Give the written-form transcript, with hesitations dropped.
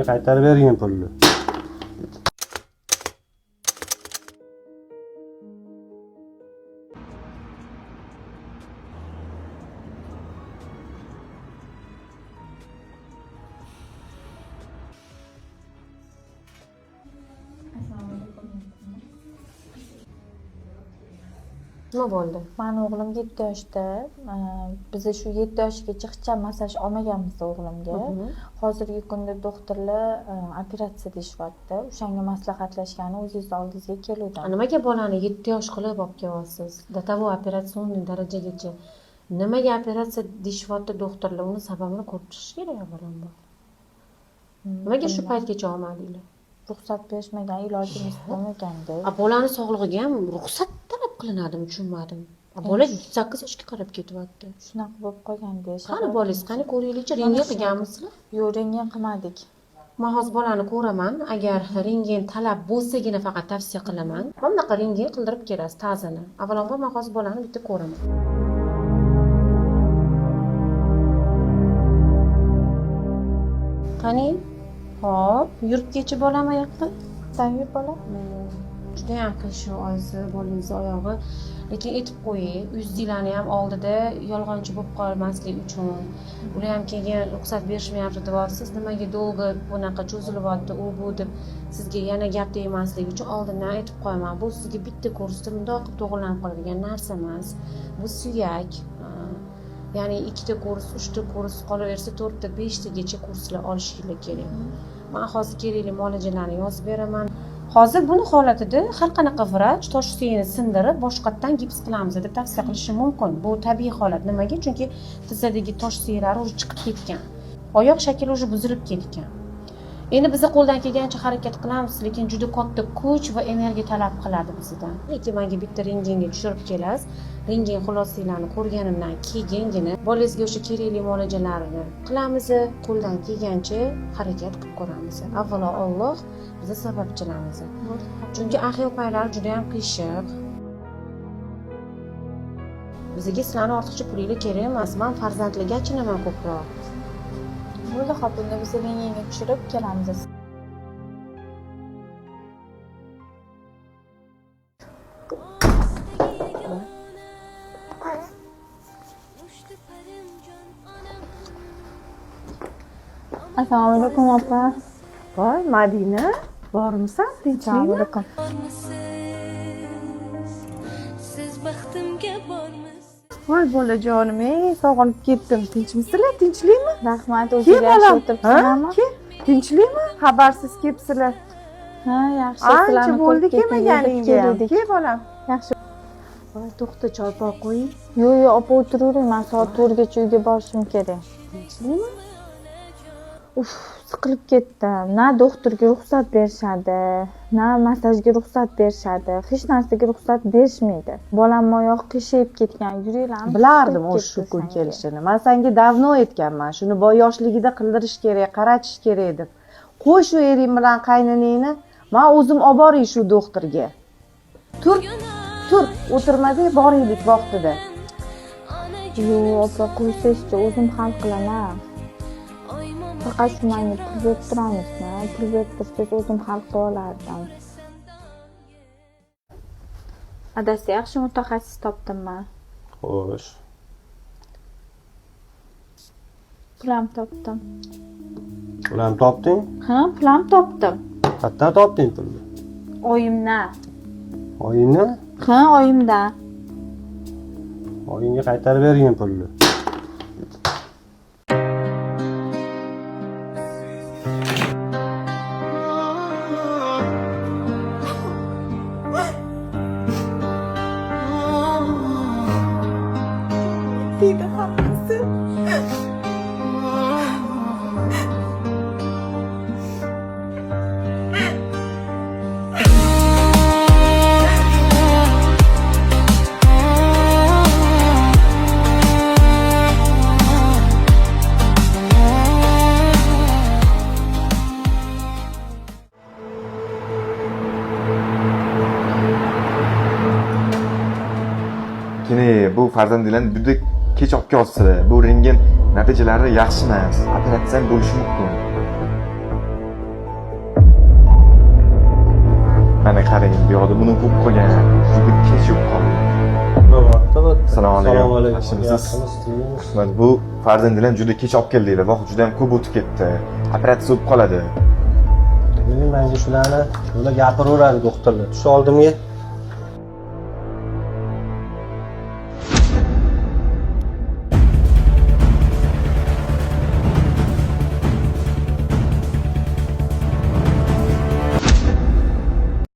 oyinga qaytarib bergin pulni. Nima bo'ldi? Mani o'g'lim 7 yoshda. Biz shu 7 yoshgacha hech ham massaj olmaganmiz o'g'limga. Hozirgi kunda doktorlar operatsiya deyishyapti. O'shanga maslahatlashgani o'zingiz oldingizga keluvdim. Nimaga bolani 7 yosh qilib olib kelyapsiz? Datavo operatsion darajagacha. Nimaga operatsiya deyishyapti doktorlar? Uni sababini ko'rib chiqish kerak avvalambor. Nimaga shu paytgacha olmadinglar? Ruxsat berishmagan, ilojimiz bo'lmaganda. Bolani sog'lig'iga ham ruxsat talab qilinadimi, tushunmadim. Bola 8 yoshga qarab ketyapti. Shunaqa bo'lib qolganda. Qani bolangiz, qani ko'ringlar-chi, rentgen qilganmisizlar? Yo'q, rentgen qilmadik. Men hozir bolani ko'raman. Agar rentgen talab bo'lsagina faqat tavsiya qilaman. Mana bunaqa rentgen qildirib kelasiz ta'zini. Avvalambor men hozir bolani bitta ko'raman. Qani? Hop, yurib kechi bolam oyoqqa. Sen yur bola. Juda ham qiyshiq oyisi, bolangizni oyog'i. Lekin aytib qo'ying, uyingizlarni ham oldida yolg'onchi bo'lib qolmaslik uchun. Ular ham keyin ruxsat berishmayapti deyapsiz. Nimaga dolgo bunaqa cho'zilyapti, u bu deb sizga yana gap tegmaslik uchun oldindan aytib qo'yaman. Bu sizga bitta kursda bundoq qilib to'g'rilanib qoladigan narsa emas. Bu suyak. Ya'ni 2 ta kurs, 3 ta kurs, qolaversa 4 ta, 5 tagacha kurslar olishingiz kerak. Men hozir kerakli muolajalarni yozib beraman. Hozir buni holatida har qanaqa vrach tosh suyagini sindirib, boshqatdan gips qilamiz deb tavsiya qilishi mumkin. Bu tabiiy holat. Nimaga? Chunki tizzadagi tosh suyaklari уже chiqib ketgan. Oyoq shakli уже buzilib ketgan. Endi biz qo'ldan kelgancha harakat qilamiz, lekin juda katta kuch va energiya talab qiladi bizdan. Lekin menga bitta rentgenga tushirib kelasiz. Rentgen xulosalarini ko'rganimdan keyingina bolangizga o'sha kerakli muolajalarni qilamiz, qo'ldan kelgancha harakat qilib ko'ramiz. Avvalo Alloh bizni sababchilarimiz. Chunki ahil paylar juda ham qiyshiq. Bizga sizlarning ortiqcha pulingiz kerak emas. Men farzandlarga achinaman ko'proq. Bo'ldi, xo'p, unda biz rentgenga tushirib kelamiz. Assalomu alaykum opa. Voy, Madina, bormisan? Tinchlikmi? Alaykum. Siz baxtimga bormisiz? Voy bolajonim, sog'inib ketdim. Tinchmisizlar? Tinchlikmi? Rahmat, o'zingiz yaxshi o'tiribsizlarmi? Tinchlikmi? Xabarsiz kelibsizlar. Ha, yaxshi. Ancha bo'ldi kelmaganingga. Kel bolam. Yaxshi. Voy, to'xta, choy poy qo'ying. Yo'q, opa o'tiravering. Men soat 4gacha uyga borishim kerak. Tinchlikmi? Uf, siqilib ketdim. Na doktorga ruxsat berishadi, na massajga ruxsat berishadi. Hech narsaga ruxsat berishmaydi. Bolamning oyog'i qiyshayib ketgan, yuraklarni Bilardim o'sha kun kelishini. Men senga davno aytganman, shuni yoshligida qildirish kerak, qaratish kerak deb. Qo'y shu ering bilan qaynanangni, men o'zim olib boray shu doktorga. Tur, o'tirmada boraylik vaqtida. Yo'q, opa, qo'ysangchi, o'zim hal qilaman. Faqat shu menga pul berib turamizmi? Pul berib tursangiz o'zim hal qilib olardim. Adasi, yaxshi mutaxassis topdimman. Xo'sh. Pul ham topdim. Pul ham topding? Ha, pul ham topdim. Qayerdan topding pulni? Oyimdan. Oyingdan? Ha, oyimdan. Oyingga qaytarib bergin pulni. Deydi hammasi. Bu farzandlarni juda kech olib kelyapsizlar. Bu rentgen natijalari yaxshi emas. Operatsiya ham bo'lishi mumkin. qarang, bu yoqda buni ko'p qolgan. Juda kech yo'q qoldi. Assalomu alaykum. Yaxshimisiz? Mana bu farzandlar ham juda kech olib keldinglar. Vaqt juda ham ko'p o'tib ketdi. Operatsiya bo'lib qoladi. Menga shularni gapiraveradi doktorlar. Tush oldimga